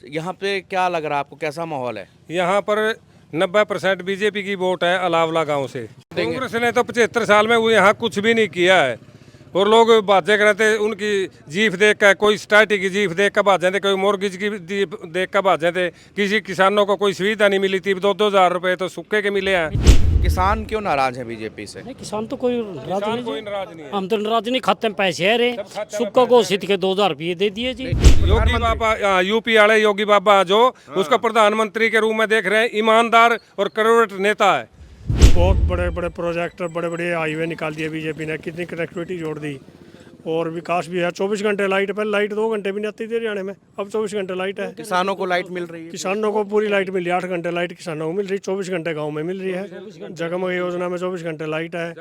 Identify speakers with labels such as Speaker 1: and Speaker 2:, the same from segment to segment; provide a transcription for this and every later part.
Speaker 1: यहाँ पे क्या लग रहा है आपको, कैसा माहौल है?
Speaker 2: यहाँ पर 90% बीजेपी की वोट है अलावला गांव से। कांग्रेस ने तो 75 साल में वो यहाँ कुछ भी नहीं किया है और लोग बातें करते उनकी जीफ देख कर, कोई स्टार्टी की जीफ देख कर बात जाते, कोई मोरगिज की जीफ देख कर बात जाते। किसी किसानों को कोई सुविधा नहीं मिली थी, 2-2 हज़ार रुपए तो सुक्के के मिले हैं।
Speaker 1: किसान क्यों नाराज है बीजेपी से?
Speaker 3: नहीं, किसान तो कोई नाराज नहीं
Speaker 2: कोई
Speaker 3: जी।
Speaker 2: नाराज नहीं है।
Speaker 3: हम तो नाराज नहीं, खाते में पैसे है रे, सुक्का घोषित के 2000 रुपये दे दिए जी।
Speaker 2: योगी बाबा, यूपी वाले योगी बाबा जो उसका प्रधानमंत्री के रूप में देख रहे हैं, ईमानदार और करोड़ नेता है।
Speaker 4: बहुत बड़े बड़े प्रोजेक्ट, बड़े बड़े हाईवे निकाल दिए बीजेपी ने, कितनी कनेक्टिविटी जोड़ दी और विकास भी है। 24 घंटे लाइट, पहले लाइट 2 घंटे भी नहीं आती थी हरियाणा में, अब 24 घंटे लाइट है।
Speaker 1: किसानों को लाइट मिल रही है?
Speaker 4: किसानों को पूरी लाइट मिल रही है, 8 घंटे लाइट किसानों को मिल रही, 24 घंटे गाँव में मिल रही है। जगमग योजना में 24 घंटे लाइट है।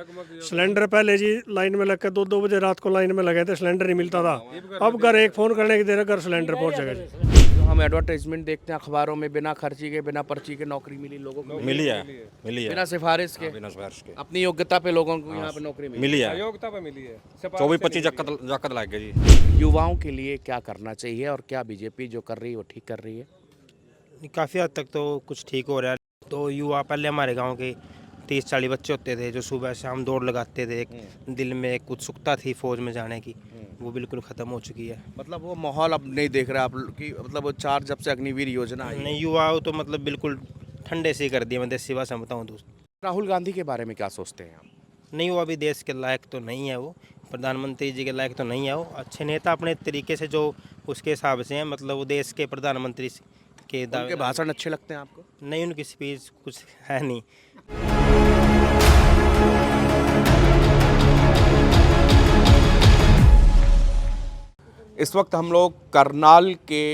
Speaker 4: सिलेंडर पहले जी लाइन में लग के 2-2 बजे रात को लाइन में लगे थे, सिलेंडर नहीं मिलता था। अब घर एक फ़ोन करने की देर घर सिलेंडर पहुँच जाएगा।
Speaker 1: जो हम एडवर्टाइजमेंट देखते हैं अखबारों में, बिना खर्ची के, बिना पर्ची के नौकरी मिली लोगों को,
Speaker 5: मिली है
Speaker 1: बिना सिफारिश के,
Speaker 5: बिना सिफारिश के
Speaker 1: अपनी योग्यता पे लोगों को यहाँ पे नौकरी मिली।
Speaker 5: मिली है।
Speaker 2: योग्यता पे मिली है।
Speaker 5: 24-25 जाकत लाग गया जी।
Speaker 1: युवाओं के लिए क्या करना चाहिए और क्या बीजेपी जो कर रही है वो ठीक कर रही है?
Speaker 6: काफ़ी हद तक तो कुछ ठीक हो रहा है। तो युवा, पहले हमारे गांव के 30-40 बच्चे होते थे जो सुबह शाम दौड़ लगाते थे, एक दिल में एक उत्सुकता थी फौज में जाने की, वो बिल्कुल ख़त्म हो चुकी है।
Speaker 1: मतलब वो माहौल अब नहीं देख रहे आप कि मतलब वो चार जब से अग्निवीर योजना आई है।
Speaker 6: नहीं, युवाओं तो मतलब बिल्कुल ठंडे से ही कर दिया, मैं देसी भाषा में बताऊँ तो।
Speaker 1: राहुल गांधी के बारे में क्या सोचते हैं आप?
Speaker 6: नहीं, वो अभी देश के लायक तो नहीं है, वो प्रधानमंत्री जी के लायक तो नहीं है। वो अच्छे नेता अपने तरीके से जो उसके हिसाब से हैं, मतलब वो देश के प्रधानमंत्री के
Speaker 1: उनके
Speaker 6: दावे।
Speaker 1: भाषण अच्छे लगते हैं आपको?
Speaker 6: नहीं, उनकी स्पीच कुछ है नहीं।
Speaker 1: इस वक्त हम लोग करनाल के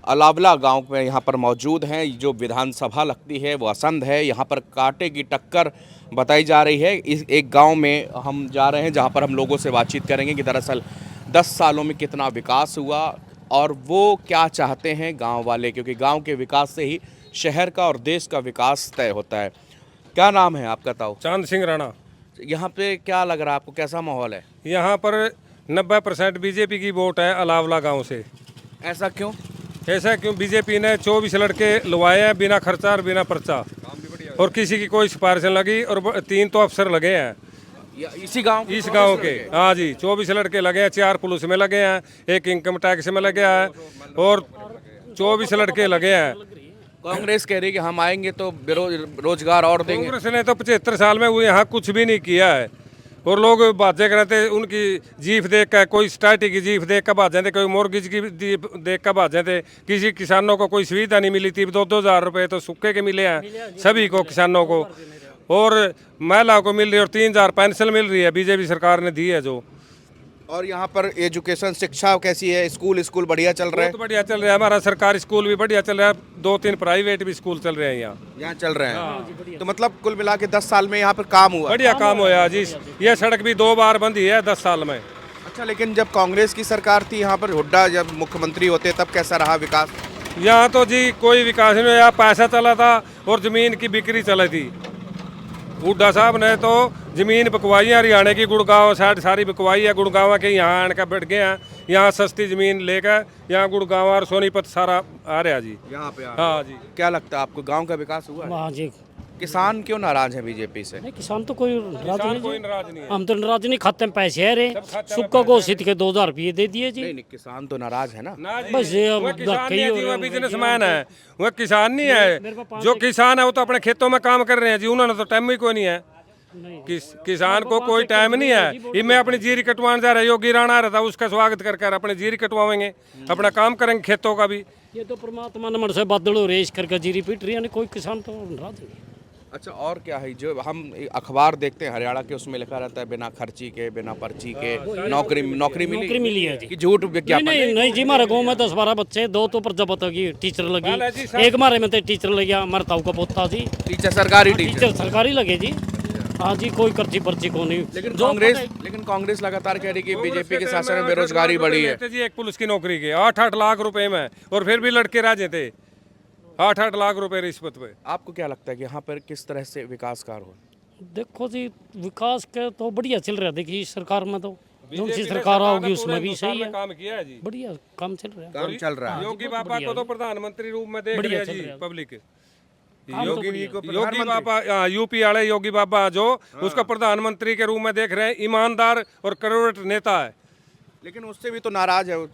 Speaker 1: अलावला गांव में यहाँ पर मौजूद हैं। जो विधानसभा लगती है वो असंध है, यहाँ पर कांटे की टक्कर बताई जा रही है। इस एक गांव में हम जा रहे हैं जहाँ पर हम लोगों से बातचीत करेंगे कि दरअसल 10 सालों में कितना विकास हुआ और वो क्या चाहते हैं गांव वाले, क्योंकि गांव के विकास से ही शहर का और देश का विकास तय होता है। क्या नाम है आपका ताऊ?
Speaker 2: चांद सिंह राणा।
Speaker 1: यहाँ पे क्या लग रहा है आपको, कैसा माहौल है?
Speaker 2: यहाँ पर 90% बीजेपी की वोट है अलावला गांव से।
Speaker 1: ऐसा क्यों?
Speaker 2: ऐसा क्यों? बीजेपी ने 24 लड़के लवाए हैं बिना खर्चा और बिना पर्चा, और किसी की कोई सिफारिश नहीं लगी, और 3 तो अफसर लगे हैं
Speaker 1: इसी गांव
Speaker 2: इस गांव के। हाँ जी, 24 लड़के लगे हैं, 4 पुलिस में लगे हैं, 1 इनकम टैक्स में लगे हैं और 24 लड़के लगे हैं।
Speaker 1: कांग्रेस कह रही है कि हम आएंगे तो रोजगार और देंगे।
Speaker 2: कांग्रेस ने तो 75 साल में वो यहाँ कुछ भी नहीं किया है और लोग बातें करते उनकी जीफ देख कर, कोई स्टार्टी की जीफ देख कर बात जाते, कोई मोरगिज की जीफ देख कर बात जाते। किसी किसानों को कोई सुविधा नहीं मिली थी, 2-2 हज़ार रुपए तो सुक्के के मिले हैं सभी को, किसानों को, और महिला को मिल रही है, और 3000 पेंशन मिल रही है, बीजेपी सरकार ने दी है जो।
Speaker 1: और यहाँ पर एजुकेशन, शिक्षा कैसी है? स्कूल बढ़िया चल रहे हैं?
Speaker 2: बहुत बढ़िया चल रहा है, हमारा सरकारी स्कूल भी बढ़िया चल रहा है, 2-3 प्राइवेट भी स्कूल चल रहे हैं यहाँ
Speaker 1: चल रहे हैं। तो मतलब कुल मिला के 10 साल में यहाँ पर काम हुआ?
Speaker 2: बढ़िया काम होया जी। ये सड़क भी 2 बार बंदी है 10 साल में।
Speaker 1: अच्छा, लेकिन जब कांग्रेस की सरकार थी यहाँ पर, हुड्डा जब मुख्यमंत्री होते तब कैसा रहा विकास?
Speaker 2: यहाँ तो जी कोई विकास नहीं हुआ, पैसा चला था और जमीन की बिक्री चली थी। हुड्डा साहब ने तो जमीन बिकवाई है, हरियाणा की गुड़गांव साइड सारी बिकवाई है, गुड़गांव के यहाँ आने का बैठ गए हैं, यहाँ सस्ती जमीन लेकर यहाँ गुड़गांव और सोनीपत सारा आ रहा जी
Speaker 1: यहाँ पे।
Speaker 2: हाँ जी।
Speaker 1: क्या लगता है आपको, गांव का विकास हुआ है?
Speaker 3: हाँ जी।
Speaker 1: किसान क्यों नाराज है बीजेपी से?
Speaker 3: नहीं, किसान तो कोई नाराज नहीं
Speaker 2: कोई
Speaker 3: जी।
Speaker 2: नाराज नहीं है।
Speaker 3: हम तो नाराज नहीं, खाते में पैसे है रे, सुक्का घोषित के 2000 रुपये दे दिए जी।
Speaker 1: नहीं, किसान तो नाराज है ना।
Speaker 2: ना जी,
Speaker 3: बस ये
Speaker 2: वह
Speaker 3: अब
Speaker 2: किसान
Speaker 3: धक्के
Speaker 2: नहीं
Speaker 3: ही
Speaker 2: है
Speaker 3: हो
Speaker 2: जी,
Speaker 3: रहे
Speaker 2: वह
Speaker 3: हैं।
Speaker 2: बिजनेसमैन है, वह किसान नहीं है। जो किसान है वो तो अपने खेतों में काम कर रहे हैं जी, उन्होंने तो टाइम ही कोई नहीं है। किसान को कोई टाइम नहीं है। ये मैं अपनी जीरी कटवाने जा रहा, योगी राणा रहा था, उसका स्वागत कर अपने जीरी कटवाएंगे, अपना काम करेंगे खेतों का भी।
Speaker 3: ये तो परमात्मा ने मन से बादल हो रेस करके जीरी पीट रही है, कोई किसान तो नाराज नहीं।
Speaker 1: अच्छा, और क्या है? जो हम अखबार देखते हैं हरियाणा के, उसमें लिखा रहता है बिना खर्ची के, बिना पर्ची के नौकरी
Speaker 3: नौकरी मिली है जी।
Speaker 1: कि झूठ विज्ञापन?
Speaker 3: नहीं नहीं जी, हमारे गाँव में 10-12 बच्चे, 2 तो प्रजापत की टीचर लगी, एक हमारे में तो टीचर लग गया, हमारे ताऊ का पोता जी
Speaker 1: टीचर, सरकारी
Speaker 3: टीचर सरकारी लगे जी। हाँ जी, कोई पर्ची को नहीं।
Speaker 1: लेकिन कांग्रेस लगातार कह रही है कि बीजेपी के शासन में बेरोजगारी बढ़ी है।
Speaker 2: जी एक पुलिस की नौकरी के 8-8 लाख रुपए में, और फिर भी लड़के राजे थे 8-8 लाख रुपए रिश्वत पे।
Speaker 1: आपको क्या लगता है कि यहाँ पर किस तरह से विकास कार्य हो?
Speaker 3: देखो जी, विकास के तो बढ़िया चल रहा है, देखिए सरकार में तो जो सी सरकार होगी उसमें भी सही है,
Speaker 2: काम किया है जी,
Speaker 3: बढ़िया काम चल रहा है।
Speaker 1: काम चल रहा है।
Speaker 2: योगी बाबा को तो प्रधानमंत्री रूप में देख रहे हैं जी पब्लिक।
Speaker 1: योगी
Speaker 2: योगी बाबा यूपी वाले योगी बाबा जो उसका प्रधानमंत्री के रूप में देख रहे हैं, ईमानदार और करोड़ नेता है।
Speaker 1: लेकिन उससे भी तो नाराज है,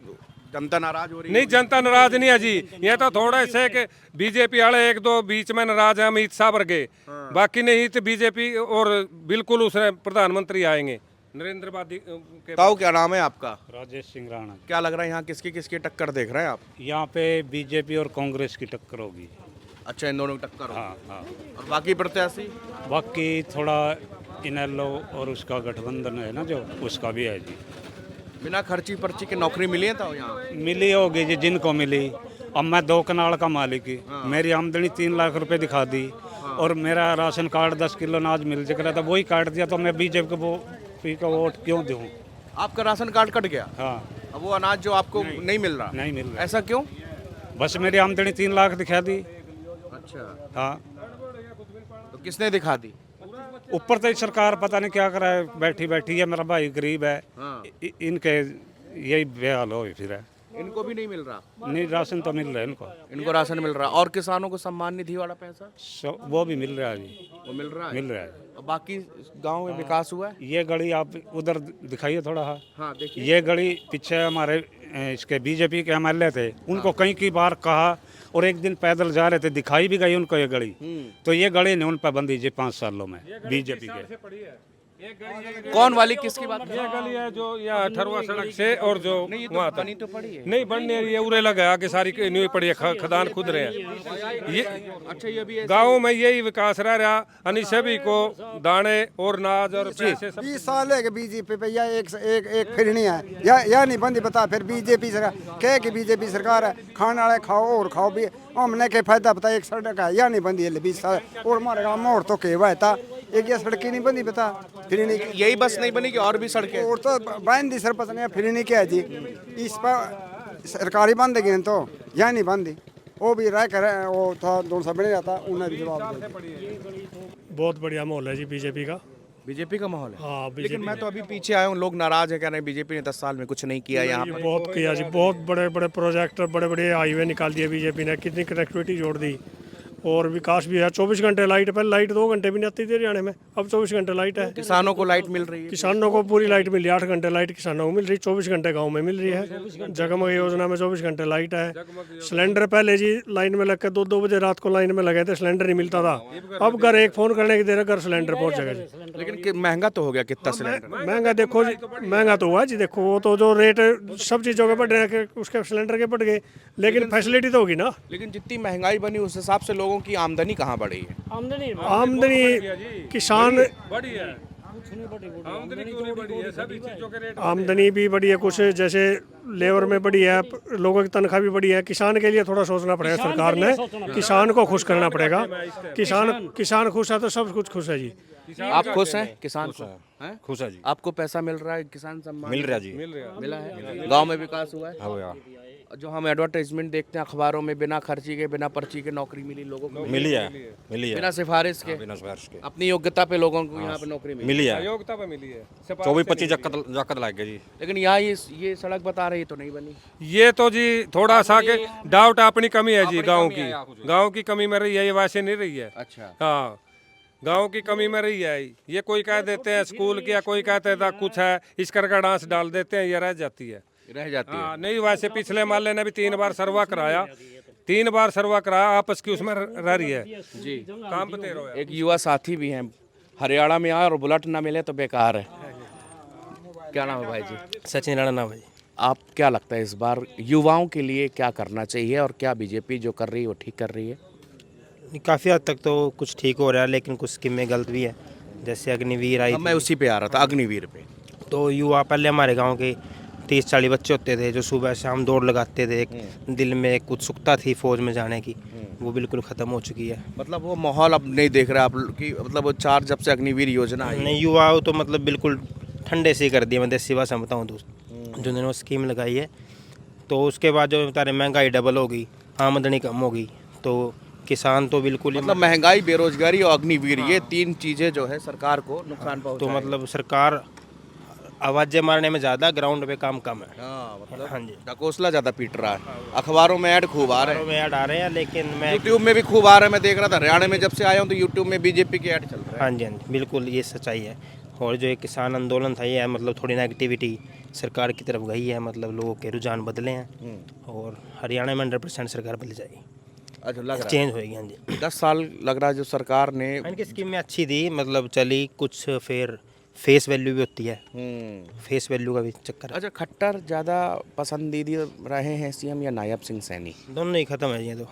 Speaker 1: जनता नाराज हो रही है।
Speaker 2: नहीं, जनता नाराज नहीं है जी, ये तो थोड़ा से कि बीजेपी वाले एक दो बीच में नाराज है, अमित शाह वर्गे, बाकी नहीं तो बीजेपी और बिल्कुल उसने प्रधानमंत्री आएंगे नरेंद्र मोदी के।
Speaker 1: ताऊ क्या नाम है आपका?
Speaker 7: राजेश सिंह राणा।
Speaker 1: क्या लग रहा है यहाँ किसकी किसकी टक्कर देख रहे हैं आप?
Speaker 7: यहाँ पे बीजेपी और कांग्रेस की टक्कर होगी।
Speaker 1: अच्छा, इन दोनों की टक्कर हो।
Speaker 7: हाँ हाँ।
Speaker 1: और बाकी प्रत्याशी?
Speaker 7: बाकी थोड़ा इनेलो और उसका गठबंधन है ना जो, उसका भी है जी।
Speaker 1: बिना खर्ची पर्ची के नौकरी मिली है ताऊ यहाँ?
Speaker 7: मिली होगी जी जिनको मिली। अब मैं 2 कनाल का मालिक ही, मेरी आमदनी 3 लाख रुपए दिखा दी और मेरा राशन कार्ड 10 किलो अनाज मिल रहा था, वही काट दिया, तो मैं बीजेपी का वोट क्यों दूँ?
Speaker 1: आपका राशन कार्ड कट गया?
Speaker 7: हाँ।
Speaker 1: अब वो अनाज जो आपको नहीं मिल रहा?
Speaker 7: नहीं मिल रहा।
Speaker 1: ऐसा क्यों?
Speaker 7: बस मेरी आमदनी 3 लाख दिखा दी।
Speaker 1: अच्छा,
Speaker 7: हाँ।
Speaker 1: तो किसने दिखा दी?
Speaker 7: ऊपर तो सरकार पता नहीं क्या करा है, बैठी बैठी है। मेरा भाई गरीब है,
Speaker 1: हाँ।
Speaker 7: इनके यही बेहाल हो फिर है।
Speaker 1: इनको भी नहीं मिल रहा?
Speaker 7: नहीं, राशन तो मिल रहा है इनको।
Speaker 1: इनको राशन मिल रहा। और किसानों को सम्मान निधि वाला पैसा?
Speaker 7: वो भी मिल रहा है जी,
Speaker 1: वो मिल रहा है?
Speaker 7: मिल रहा है।
Speaker 1: और बाकी गांव में विकास हुआ है?
Speaker 7: ये गली आप उधर दिखाइए थोड़ा।
Speaker 1: हाँ देखिए।
Speaker 7: ये गली पीछे हमारे इसके बीजेपी के एमएलए थे, उनको कई की बार कहा और एक दिन पैदल जा रहे थे, दिखाई भी गई उनको ये गली। तो ये गली ने उन पर बंदी जी 5 सालों में बीजेपी के।
Speaker 1: कौन वाली किसकी बात?
Speaker 2: ये गली है जो यहाँ 18वां सड़क से और जो वहाँ तक
Speaker 1: बनी तो पड़ी है।
Speaker 2: नहीं बनने रही है, उरे लगा आगे सारी न्यू पड़ी है, खदान खुद रहे हैं ये।
Speaker 1: अच्छा, ये भी
Speaker 2: गाँव में यही विकास रह रहा, अनि सभी को दाने और नाज और पैसे सब।
Speaker 8: 20 साल है कि बीजेपी पे या एक फिर नहीं है या नहीं बंदी बता। फिर बीजेपी सरकार कहे कि बीजेपी सरकार है, खाने वाले खाओ और खाओ भी, हमने के फायदा बता। एक सड़क है या नहीं बंदी है 20 साल, और हमारे गाँव में और तो केवा था, एक ये सड़क ही नहीं बंदी बता। फिर नहीं,
Speaker 1: यही बस नहीं बनी कि और भी सड़कें?
Speaker 8: और तो बंदी सरपंच ने फिर नहीं किया जी। इस पर सरकारी बंदेगी तो या नहीं बंदी, वो भी रह कर वो था दोनों सब बने जाता, उन्हें भी जवाब दे।
Speaker 4: बहुत बढ़िया माहौल है जी बीजेपी का।
Speaker 1: बीजेपी का माहौल है?
Speaker 4: हाँ,
Speaker 1: लेकिन मैं तो अभी पीछे आया हूँ, लोग नाराज है, कह रहे हैं बीजेपी ने 10 साल में कुछ नहीं किया यहाँ पर।
Speaker 4: बहुत किया जी, बहुत बड़े बड़े प्रोजेक्ट, बड़े बड़े हाईवे निकाल दिए बीजेपी ने, कितनी कनेक्टिविटी जोड़ दी और विकास भी है। 24 घंटे लाइट, पहले लाइट 2 घंटे भी नहीं आती थी हरियाणा में, अब 24 घंटे लाइट है।
Speaker 1: किसानों को लाइट मिल रही है?
Speaker 4: किसानों को पूरी लाइट मिल रही है, 8 घंटे लाइट किसानों को मिल रही है, 24 घंटे गांव में मिल रही है। जगमग योजना में 24 घंटे लाइट है। सिलेंडर पहले जी लाइन में लग के 2-2 बजे रात को लाइन में लगे थे, सिलेंडर नहीं मिलता था। अब घर एक फोन करने की देर है, घर सिलेंडर पहुंच जाएगा जी।
Speaker 1: लेकिन महंगा तो हो गया कितना सिलेंडर?
Speaker 4: महंगा देखो जी, महंगा तो हुआ जी। देखो वो तो जो रेट सब चीज़ों के बढ़ रहे हैं, उसके सिलेंडर के बढ़ गए, लेकिन फैसिलिटी तो होगी ना।
Speaker 1: लेकिन जितनी महंगाई बनी उस हिसाब से लोगों की आमदनी कहाँ बढ़ी है?
Speaker 4: आमदनी किसान,
Speaker 2: बड़ी है आमदनी, क्यों नहीं बढ़ी है? सभी चीजों के रेट
Speaker 4: आमदनी भी बढ़ी है, कुछ जैसे लेबर में बढ़ी है, लोगों की तनख्वाह भी बढ़ी है। किसान के लिए थोड़ा सोचना पड़ेगा, सरकार ने किसान को खुश करना पड़ेगा। किसान खुश है तो सब कुछ खुश है जी।
Speaker 1: आप खुश हैं? किसान हैं?
Speaker 5: खुश है जी।
Speaker 1: आपको पैसा मिल रहा है, किसान सम्मान
Speaker 5: मिल रहा जी।
Speaker 1: मिला है? गांव में विकास हुआ है? जो हम एडवर्टाइजमेंट देखते हैं अखबारों में, बिना खर्ची के बिना पर्ची के नौकरी मिली लोगों को?
Speaker 5: मिली है, मिली है।
Speaker 1: बिना सिफारिश के,
Speaker 5: बिना सिफारिश के
Speaker 1: अपनी योग्यता पे लोगों को यहाँ पे नौकरी मिली?
Speaker 5: मिली है।
Speaker 2: योग्यता पे मिली है।
Speaker 5: 24-25 जाकत लग गए जी।
Speaker 1: लेकिन यहाँ ये सड़क बता रही तो नहीं बनी।
Speaker 2: ये तो जी थोड़ा सा के डाउट अपनी कमी है जी, गाँव की कमी में रही है, ये वैसे नहीं रही है।
Speaker 1: अच्छा,
Speaker 2: हाँ, गांव की कमी में रही है। ये कोई कह देते हैं स्कूल किया, कोई कहते था कुछ है, इस कर का डांस डाल देते हैं, ये रह जाती है।
Speaker 1: हाँ,
Speaker 2: नहीं वैसे पिछले माले ने भी 3 बार सर्वा कराया, 3 बार सर्वा कराया, आपस की उसमें रह रही है
Speaker 1: जी।
Speaker 2: काम पे तेरो है।
Speaker 1: एक युवा साथी भी हैं, हरियाणा में आए और बुलेट ना मिले तो बेकार है। क्या नाम है भाई जी?
Speaker 6: सचिन राणा नाम है जी।
Speaker 1: आप क्या लगता है इस बार युवाओं के लिए क्या करना चाहिए और क्या बीजेपी जो कर रही है वो ठीक कर रही है?
Speaker 6: काफ़ी हद तक तो कुछ ठीक हो रहा है, लेकिन कुछ स्कीमें गलत भी है। जैसे अग्निवीर आई
Speaker 1: मैं उसी पे आ रहा था, अग्निवीर पे।
Speaker 6: तो युवा पहले हमारे गांव के 30-40 बच्चे होते थे जो सुबह शाम दौड़ लगाते थे, एक दिल में एक उत्सुकता थी फौज में जाने की, वो बिल्कुल ख़त्म हो चुकी है।
Speaker 1: मतलब वो माहौल अब नहीं देख रहे आप कि मतलब वो 4 जब से अग्निवीर योजना आई?
Speaker 6: नहीं, युवाओं तो मतलब बिल्कुल ठंडे से ही कर दिया। मैं देसी भाषा में बताऊँ दोस्त, जो उन्होंने वो स्कीम लगाई है, तो उसके बाद जो तारे महंगाई डबल हो गई, आमदनी कम हो गई, तो किसान तो बिल्कुल
Speaker 1: मतलब महंगाई, बेरोजगारी और अग्निवीर, ये 3 चीज़ें जो है सरकार को नुकसान पहुंचाएगी।
Speaker 6: तो मतलब सरकार आवाज़ें मारने में ज़्यादा, ग्राउंड पे काम कम है।
Speaker 1: मतलब
Speaker 6: हाँ जी,
Speaker 1: ढकोसला ज़्यादा पीट रहा है। अखबारों में ऐड खूब आ रहे हैं,
Speaker 6: में ऐड आ रहे हैं, लेकिन मैं
Speaker 1: यूट्यूब में भी खूब आ रहे हैं। मैं देख रहा था हरियाणा में जब से आया हूँ तो यूट्यूब में बीजेपी के ऐड चल रहे हैं।
Speaker 6: हाँ जी, हाँ जी, बिल्कुल ये सच्चाई है। और जो ये किसान आंदोलन था, ये है मतलब थोड़ी नेगेटिविटी सरकार की तरफ गई है, मतलब लोगों के रुझान बदले हैं और हरियाणा में 100% सरकार बदल जाएगी,
Speaker 1: अच्छा लग रहा
Speaker 6: चेंज होएगी। हाँ जी,
Speaker 1: है 10 साल लग रहा है जो सरकार ने।
Speaker 6: इनकी स्कीम में अच्छी थी, मतलब चली कुछ, फिर फेस वैल्यू भी होती है, फेस वैल्यू का भी चक्कर है।
Speaker 1: अच्छा, खट्टर ज़्यादा पसंदीदा रहे हैं सीएम या नायब सिंह सैनी?
Speaker 6: दोनों ही ख़त्म है ये तो,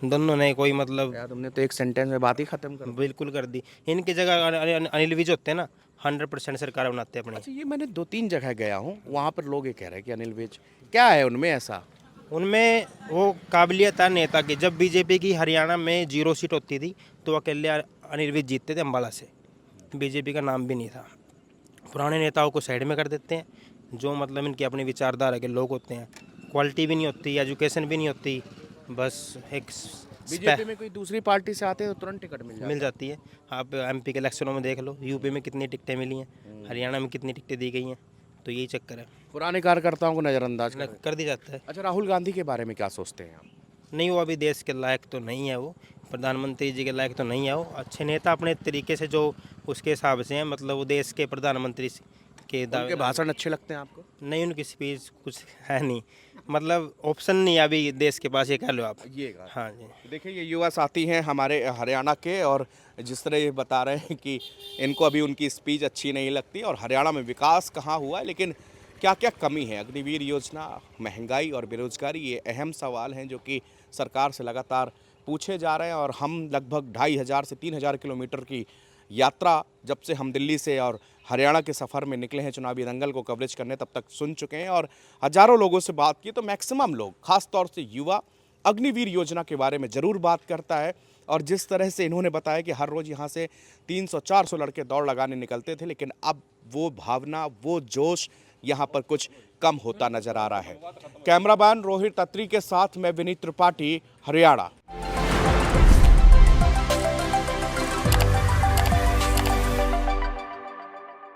Speaker 6: दोनों ने कोई मतलब
Speaker 1: यार तुमने तो एक सेंटेंस में बात ही खत्म कर दी।
Speaker 6: बिल्कुल कर दी। इनकी जगह अनिल विज होते हैं ना, 100% सरकार बनाते हैं अपनी।
Speaker 1: अच्छा, ये मैंने 2-3 जगह गया हूँ, वहाँ पर लोग ये कह रहे हैं कि अनिल विज क्या है उनमें ऐसा?
Speaker 6: उनमें वो काबिलियत है नेता की। जब बीजेपी की हरियाणा में 0 सीट होती थी तो अकेले अनिल विज जीतते थे अम्बाला से, बीजेपी का नाम भी नहीं था। पुराने नेताओं को साइड में कर देते हैं, जो मतलब इनकी अपनी विचारधारा के लोग होते हैं। क्वालिटी भी नहीं होती, एजुकेशन भी नहीं होती, बस एक
Speaker 1: बीजेपी में कोई दूसरी पार्टी से आते हैं तो तुरंत टिकट
Speaker 6: मिल जाती है। आप एमपी के इलेक्शनों में देख लो, यूपी में कितनी टिकटें मिली हैं, हरियाणा में कितनी टिकटें दी गई हैं, तो यही चक्कर है,
Speaker 1: पुराने कार्यकर्ताओं को नज़रअंदाज कर।
Speaker 6: कर दी जाता है।
Speaker 1: अच्छा, राहुल गांधी के बारे में क्या सोचते हैं आप?
Speaker 6: नहीं, वो अभी देश के लायक तो नहीं है, वो प्रधानमंत्री जी के लायक तो नहीं है। वो अच्छे नेता अपने तरीके से जो उसके हिसाब से हैं, मतलब वो देश के प्रधानमंत्री के
Speaker 1: उनके
Speaker 6: दावे।
Speaker 1: भाषण अच्छे लगते हैं आपको?
Speaker 6: नहीं, उनकी स्पीच कुछ है नहीं, मतलब ऑप्शन नहीं है अभी देश के पास, ये कह लो आप।
Speaker 1: ये
Speaker 6: हाँ जी,
Speaker 1: देखिए, ये युवा साथी हैं हमारे हरियाणा के, और जिस तरह ये बता रहे हैं कि इनको अभी उनकी स्पीच अच्छी नहीं लगती और हरियाणा में विकास कहाँ हुआ है, लेकिन क्या क्या कमी है। अग्निवीर योजना, महंगाई और बेरोजगारी, ये अहम सवाल हैं जो कि सरकार से लगातार पूछे जा रहे हैं। और हम लगभग 2500 से 3000 किलोमीटर की यात्रा जब से हम दिल्ली से और हरियाणा के सफ़र में निकले हैं चुनावी दंगल को कवरेज करने, तब तक सुन चुके हैं और हज़ारों लोगों से बात की, तो मैक्सिमम लोग, खास तौर से युवा, अग्निवीर योजना के बारे में ज़रूर बात करता है। और जिस तरह से इन्होंने बताया कि हर रोज़ यहाँ से 300-400 लड़के दौड़ लगाने निकलते थे, लेकिन अब वो भावना, वो जोश यहाँ पर कुछ कम होता नज़र आ रहा है। कैमरामैन रोहित अत्री के साथ मैं विनीत त्रिपाठी, हरियाणा।